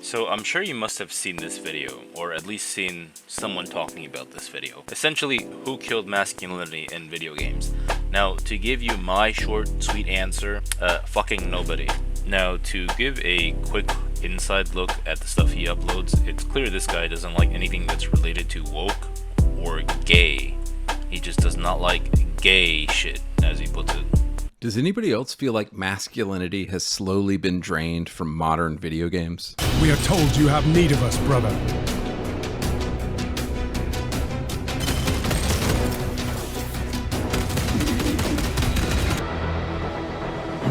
So I'm sure you must have seen this video, or at least seen someone talking about this video. Essentially, who killed masculinity in video games? Now, to give you my short, sweet answer, fucking nobody. Now, to give a quick inside look at the stuff he uploads, it's clear this guy doesn't like anything that's related to woke or gay. He just does not like gay shit, as he puts it. Does anybody else feel like masculinity has slowly been drained from modern video games? We are told you have need of us, brother.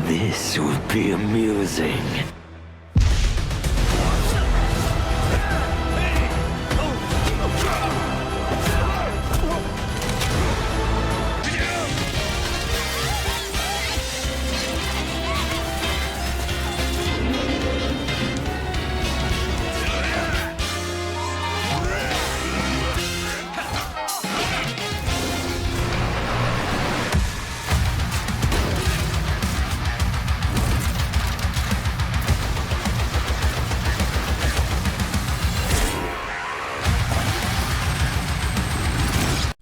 This will be amusing.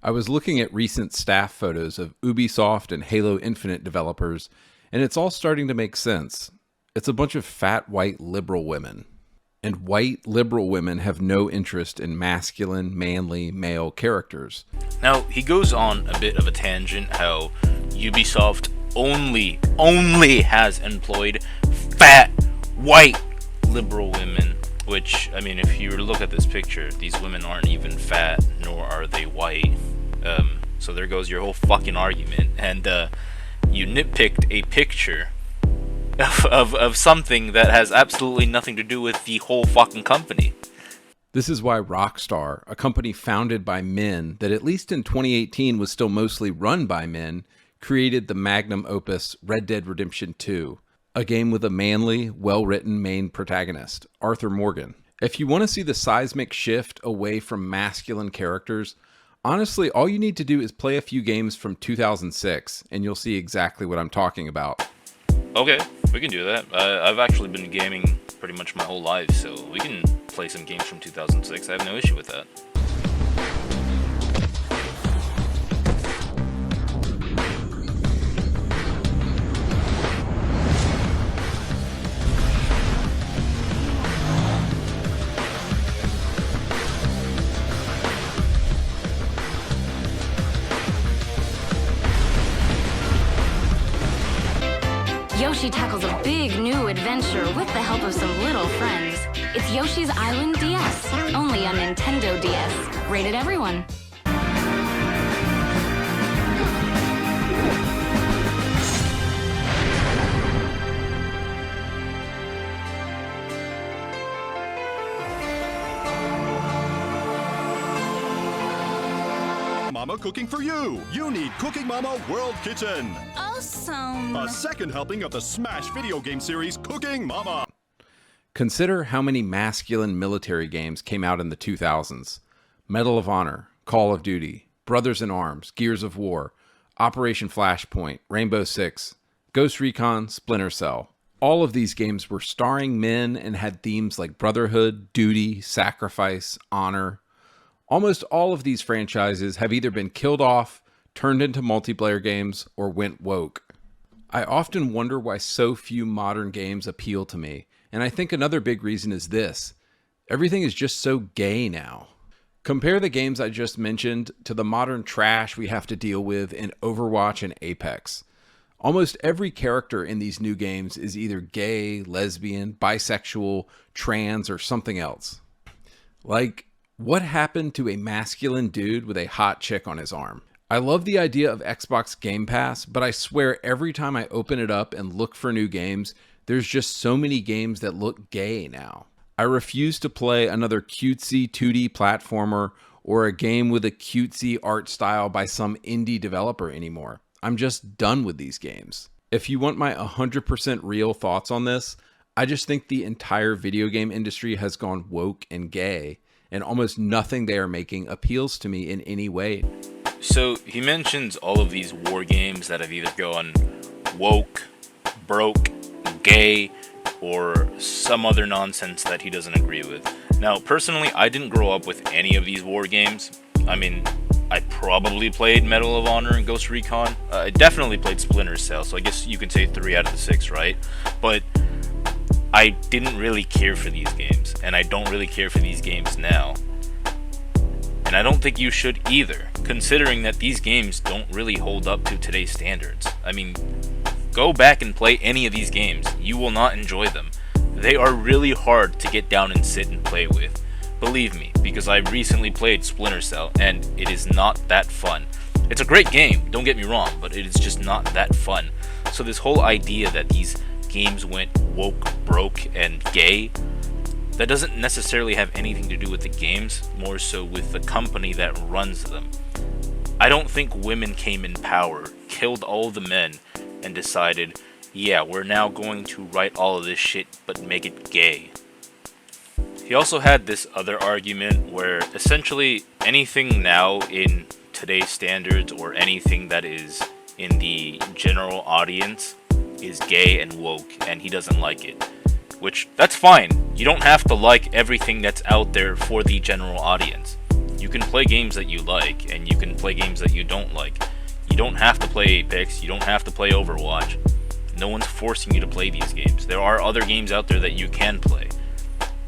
I was looking at recent staff photos of Ubisoft and Halo Infinite developers, and it's all starting to make sense. It's a bunch of fat white liberal women. And white liberal women have no interest in masculine, manly, male characters. Now, he goes on a bit of a tangent how Ubisoft only has employed fat, white, liberal women. Which, I mean, if you look at this picture, these women aren't even fat, nor are they white. So there goes your whole fucking argument. And you nitpicked a picture of something that has absolutely nothing to do with the whole fucking company. This is why Rockstar, a company founded by men that at least in 2018 was still mostly run by men, created the magnum opus Red Dead Redemption 2, a game with a manly, well-written main protagonist, Arthur Morgan. If you want to see the seismic shift away from masculine characters, honestly, all you need to do is play a few games from 2006, and you'll see exactly what I'm talking about. Okay, we can do that. I've actually been gaming pretty much my whole life, so we can play some games from 2006. I have no issue with that. Yoshi tackles a big new adventure with the help of some little friends. It's Yoshi's Island DS, only on Nintendo DS. Rated everyone. Mama cooking for you. You need Cooking Mama World Kitchen. Awesome. A second helping of the smash video game series Cooking Mama. Consider how many masculine military games came out in the 2000s. Medal of Honor, Call of Duty, Brothers in Arms, Gears of War, Operation Flashpoint, Rainbow Six, Ghost Recon, Splinter Cell. All of these games were starring men and had themes like brotherhood, duty, sacrifice, honor. Almost all of these franchises have either been killed off, turned into multiplayer games, or went woke. I often wonder why so few modern games appeal to me, and I think another big reason is this. Everything is just so gay now. Compare the games I just mentioned to the modern trash we have to deal with in Overwatch and Apex. Almost every character in these new games is either gay, lesbian, bisexual, trans, or something else. Like, what happened to a masculine dude with a hot chick on his arm? I love the idea of Xbox Game Pass, but I swear every time I open it up and look for new games, there's just so many games that look gay now. I refuse to play another cutesy 2D platformer or a game with a cutesy art style by some indie developer anymore. I'm just done with these games. If you want my 100% real thoughts on this, I just think the entire video game industry has gone woke and gay, and almost nothing they are making appeals to me in any way. So he mentions all of these war games that have either gone woke, broke, gay, or some other nonsense that he doesn't agree with. Now, personally, I didn't grow up with any of these war games. I mean, I probably played Medal of Honor and Ghost Recon. I definitely played Splinter Cell, so I guess you can say 3 out of the 6, right? But I didn't really care for these games, and I don't really care for these games now. And I don't think you should either, considering that these games don't really hold up to today's standards. I mean, go back and play any of these games. You will not enjoy them. They are really hard to get down and sit and play with. Believe me, because I recently played Splinter Cell, and it is not that fun. It's a great game, don't get me wrong, but it is just not that fun. So this whole idea that these games went woke, broke, and gay, that doesn't necessarily have anything to do with the games, more so with the company that runs them. I don't think women came in power, killed all the men, and decided, yeah, we're now going to write all of this shit but make it gay. He also had this other argument where essentially anything now in today's standards or anything that is in the general audience is gay and woke, and he doesn't like it. Which, that's fine. You don't have to like everything that's out there for the general audience. You can play games that you like, and you can play games that you don't like. You don't have to play Apex, you don't have to play Overwatch. No one's forcing you to play these games. There are other games out there that you can play.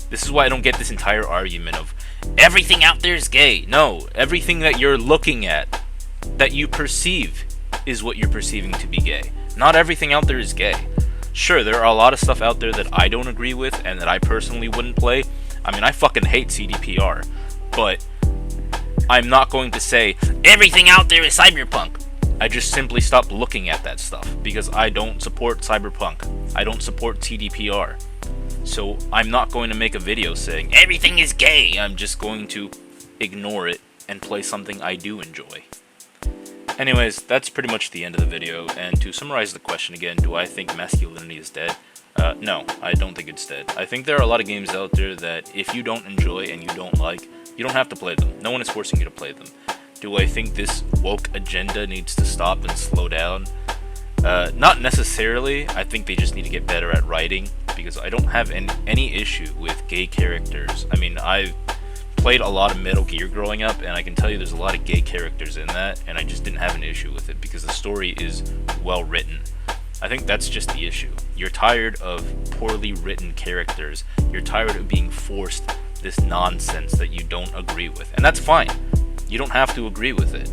This is why I don't get this entire argument of everything out there is gay. No, everything that you're looking at, that you perceive, is what you're perceiving to be gay. Not everything out there is gay. Sure, there are a lot of stuff out there that I don't agree with and that I personally wouldn't play. I mean, I fucking hate CDPR, but I'm not going to say everything out there is cyberpunk. I just simply stopped looking at that stuff because I don't support cyberpunk. I don't support CDPR. So I'm not going to make a video saying everything is gay. I'm just going to ignore it and play something I do enjoy. Anyways, that's pretty much the end of the video, and to summarize the question again, do I think masculinity is dead? No, I don't think it's dead. I think there are a lot of games out there that if you don't enjoy and you don't like, you don't have to play them. No one is forcing you to play them. Do I think this woke agenda needs to stop and slow down? Not necessarily. I think they just need to get better at writing, because I don't have any issue with gay characters. I mean, I've played a lot of Metal Gear growing up, and I can tell you there's a lot of gay characters in that, and I just didn't have an issue with it because the story is well written. I think that's just the issue. You're tired of poorly written characters. You're tired of being forced this nonsense that you don't agree with, and that's fine. You don't have to agree with it.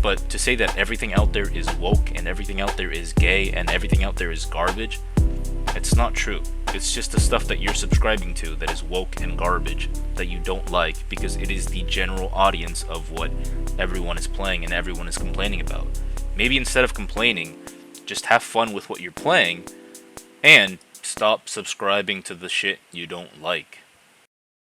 But to say that everything out there is woke and everything out there is gay and everything out there is garbage, it's not true. It's just the stuff that you're subscribing to that is woke and garbage that you don't like because it is the general audience of what everyone is playing and everyone is complaining about. Maybe instead of complaining, just have fun with what you're playing and stop subscribing to the shit you don't like.